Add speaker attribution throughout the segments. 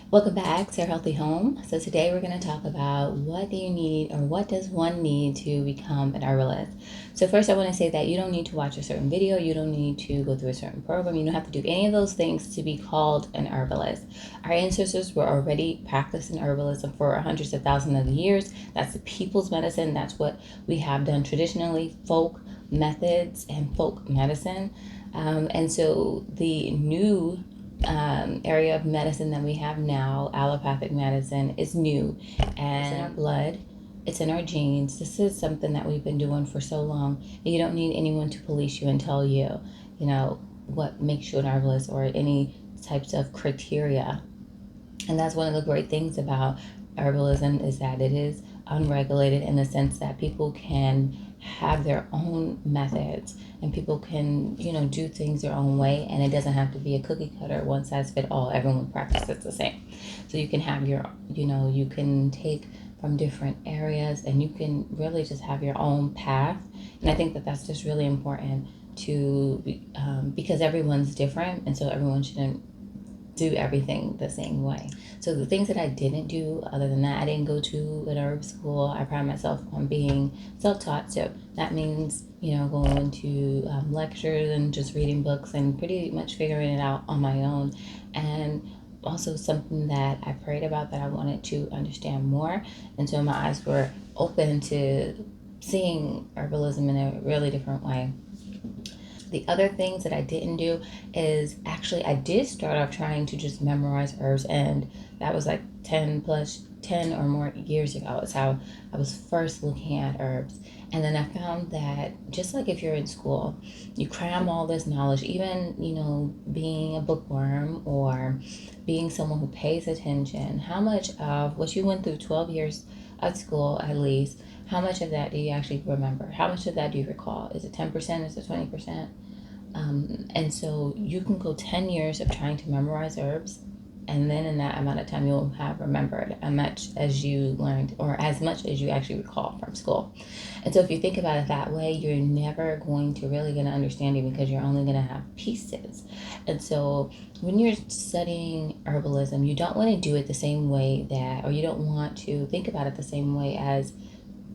Speaker 1: Welcome back to Your Healthy Home. So today we're going to talk about what do you need or what does one need to become an herbalist. So first I want to say that you don't need to watch a certain video, you don't need to go through a certain program, you don't have to do any of those things to be called an herbalist. Our ancestors were already practicing herbalism for hundreds of thousands of years. That's the people's medicine. That's what we have done traditionally, folk methods and folk medicine. And so the new area of medicine that we have now, allopathic medicine, is new, and it's in our blood, it's in our genes. This is something that we've been doing for so long, and you don't need anyone to police you and tell you, what makes you an herbalist or any types of criteria. And that's one of the great things about herbalism is that it is unregulated in the sense that people can have their own methods and people can, do things their own way, and it doesn't have to be a cookie cutter, one size fit all. Everyone practices the same. So you can have your, you can take from different areas and you can really just have your own path. And I think that that's just really important to because everyone's different, and so everyone shouldn't do everything the same way. So the things that I didn't do, other than that, I didn't go to an herb school. I pride myself on being self-taught. So that means, going to lectures and just reading books and pretty much figuring it out on my own. And also something that I prayed about that I wanted to understand more. And so my eyes were open to seeing herbalism in a really different way. The other things that I didn't do is actually I did start off trying to just memorize herbs, and that was like 10 or more years ago. It's how I was first looking at herbs. And then I found that just like if you're in school, you cram all this knowledge, even, being a bookworm or being someone who pays attention, how much of what you went through 12 years at school at least, how much of that do you actually remember? How much of that do you recall? Is it 10%? Is it 20%? And so you can go 10 years of trying to memorize herbs, and then in that amount of time, you'll have remembered as much as you learned or as much as you actually recall from school. And so if you think about it that way, you're never going to really get an understanding because you're only going to have pieces. And so when you're studying herbalism, you don't want to do it the same way that, or you don't want to think about it the same way as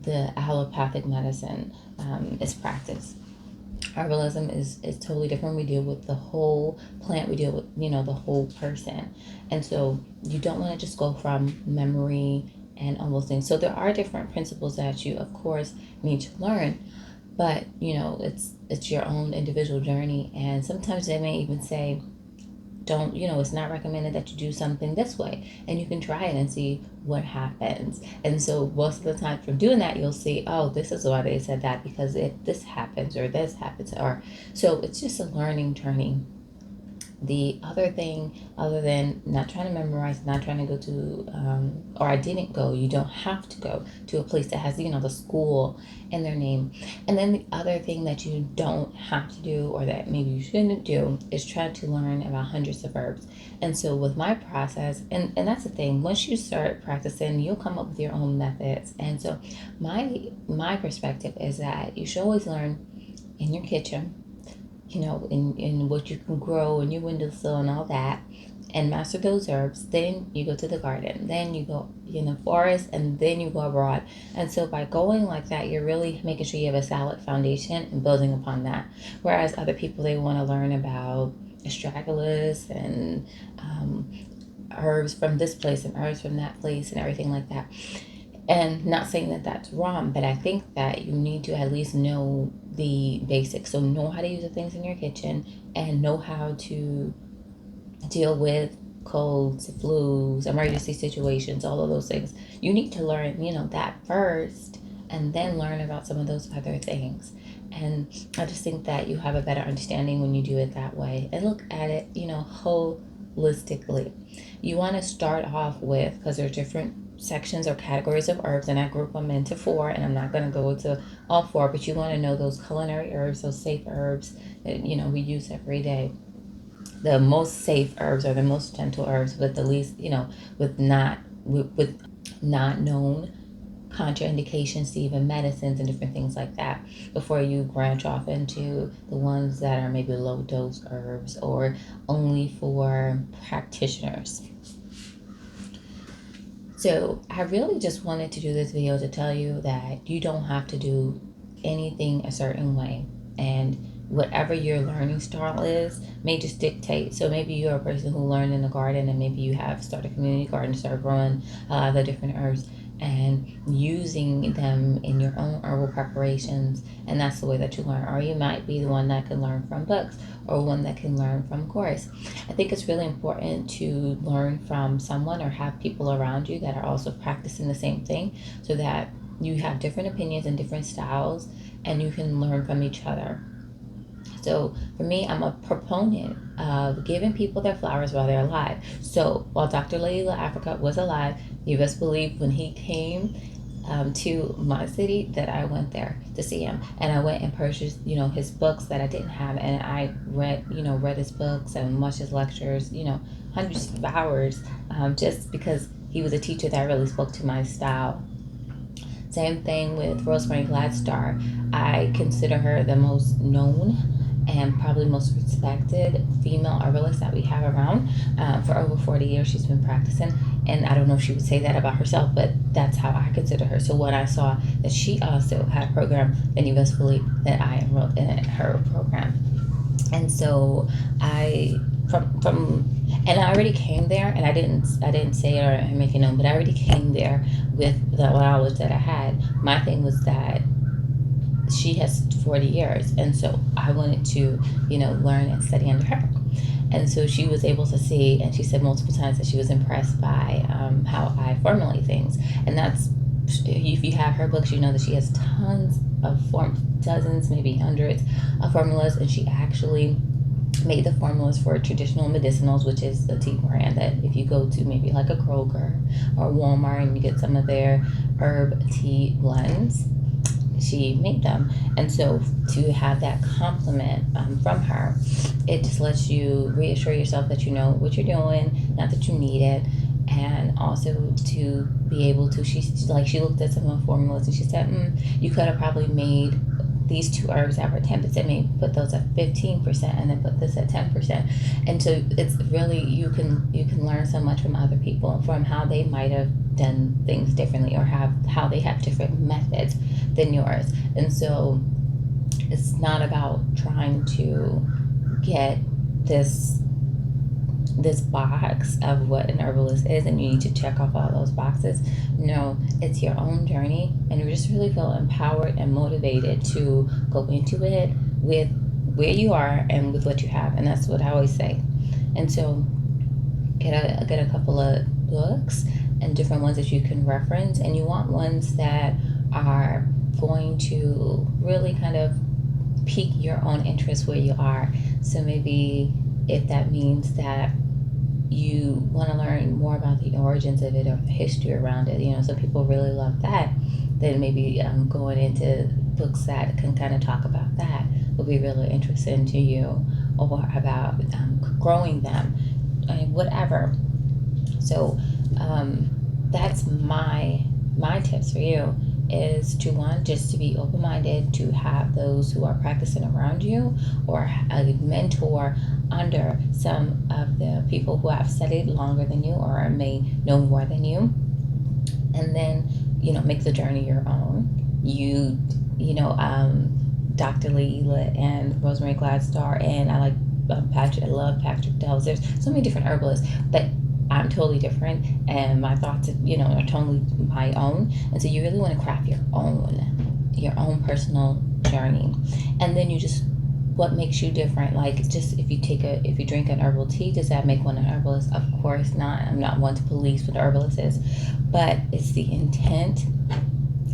Speaker 1: the allopathic medicine is practiced. Herbalism is totally different. We deal with the whole plant. We deal with, the whole person. And so you don't want to just go from memory and all those things. So there are different principles that you, of course, need to learn. But, it's your own individual journey. And sometimes they may even say, don't, it's not recommended that you do something this way, and you can try it and see what happens. And so most of the time from doing that, you'll see, oh, this is why they said that, because if this happens or this happens, or so it's just a learning journey. The other thing, other than not trying to memorize, not trying to go to, or I didn't go, you don't have to go to a place that has, the school in their name. And then the other thing that you don't have to do, or that maybe you shouldn't do, is try to learn about hundreds of herbs. And so with my process, and that's the thing, once you start practicing, you'll come up with your own methods. And so my perspective is that you should always learn in your kitchen, in what you can grow in your windowsill and all that, and master those herbs. Then you go to the garden, then you go in the forest, and then you go abroad. And so by going like that, you're really making sure you have a solid foundation and building upon that. Whereas other people, they want to learn about astragalus and herbs from this place and herbs from that place and everything like that. And not saying that that's wrong, but I think that you need to at least know the basics. So know how to use the things in your kitchen and know how to deal with colds, flus, emergency situations, all of those things. You need to learn, that first, and then learn about some of those other things. And I just think that you have a better understanding when you do it that way and look at it, holistically. You want to start off with, because there's different sections or categories of herbs, and I group them into four, and I'm not going to go into all four, but you want to know those culinary herbs, those safe herbs that, we use every day. The most safe herbs are the most gentle herbs with the least, with not known contraindications to even medicines and different things like that, before you branch off into the ones that are maybe low dose herbs or only for practitioners. So I really just wanted to do this video to tell you that you don't have to do anything a certain way. And whatever your learning style is may just dictate. So maybe you're a person who learned in the garden, and maybe you have started a community garden, started growing a lot of the different herbs and using them in your own herbal preparations, and that's the way that you learn. Or you might be the one that can learn from books, or one that can learn from a course. I think it's really important to learn from someone or have people around you that are also practicing the same thing, so that you have different opinions and different styles, and you can learn from each other. So for me, I'm a proponent of giving people their flowers while they're alive. So while Dr. Layla Africa was alive, you best believe when he came to my city that I went there to see him, and I went and purchased, his books that I didn't have, and I read his books and watched his lectures, hundreds of hours, just because he was a teacher that really spoke to my style. Same thing with Rosemary Gladstar. I consider her the most known and probably most respected female herbalist that we have around. For over 40 years she's been practicing, and I don't know if she would say that about herself, but that's how I consider her. So when I saw that she also had a program, then you best believe that I enrolled in her program. And so and I already came there, and I didn't say it or make it known, but I already came there with the knowledge that I had. My thing was that she has 40 years, and so I wanted to learn and study under her. And so she was able to see, and she said multiple times that she was impressed by how I formulate things. And that's, if you have her books, you know that she has tons of dozens, maybe hundreds of formulas, and she actually made the formulas for traditional medicinals, which is a tea brand that if you go to maybe like a Kroger or Walmart and you get some of their herb tea blends, she made them. And so to have that compliment from her, it just lets you reassure yourself that you know what you're doing, not that you need it. And also to be able to, she looked at some of the formulas and she said, you could have probably made these two herbs that were 10%, maybe put those at 15% and then put this at 10%. And so it's really, you can learn so much from other people, from how they might have done things differently, or how they have different methods than yours. And so it's not about trying to get this box of what an herbalist is, and you need to check off all those boxes. No, it's your own journey, and you just really feel empowered and motivated to go into it with where you are and with what you have. And that's what I always say. And so get a couple of books and different ones that you can reference, and you want ones that are going to really kind of pique your own interest where you are. So maybe if that means that you want to learn more about the origins of it or the history around it, some people really love that, then maybe going into books that can kind of talk about that will be really interesting to you, or about growing them, whatever. So that's my tips for you, is to, one, just to be open-minded, to have those who are practicing around you, or a mentor under some of the people who have studied longer than you or may know more than you. And then make the journey your own. Dr. Leela and Rosemary Gladstar, and I like Patrick. I love Patrick Delves. There's so many different herbalists, but I'm totally different, and my thoughts, are totally my own. And so you really want to craft your own personal journey. And then what makes you different? Like, just if you drink an herbal tea, does that make one an herbalist? Of course not. I'm not one to police what an herbalist is, but it's the intent,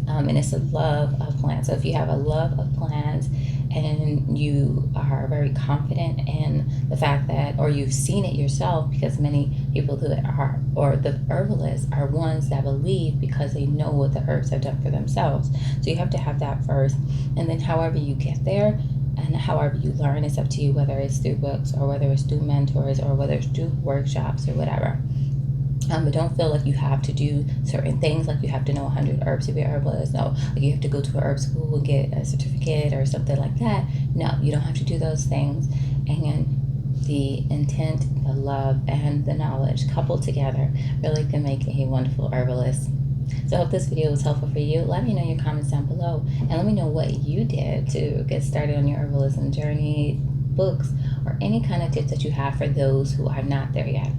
Speaker 1: and it's a love of plants. So if you have a love of plants, and you are very confident in the fact that, or you've seen it yourself, because many people who are, or the herbalists are ones that believe because they know what the herbs have done for themselves. So you have to have that first, and then however you get there and however you learn, it's up to you, whether it's through books or whether it's through mentors or whether it's through workshops or whatever. But don't feel like you have to do certain things, like you have to know 100 herbs to be a herbalist. No, like you have to go to a herb school and get a certificate or something like that. No, you don't have to do those things. And the intent, the love, and the knowledge coupled together really can make a wonderful herbalist. So I hope this video was helpful for you. Let me know in your comments down below, and let me know what you did to get started on your herbalism journey, books, or any kind of tips that you have for those who are not there yet.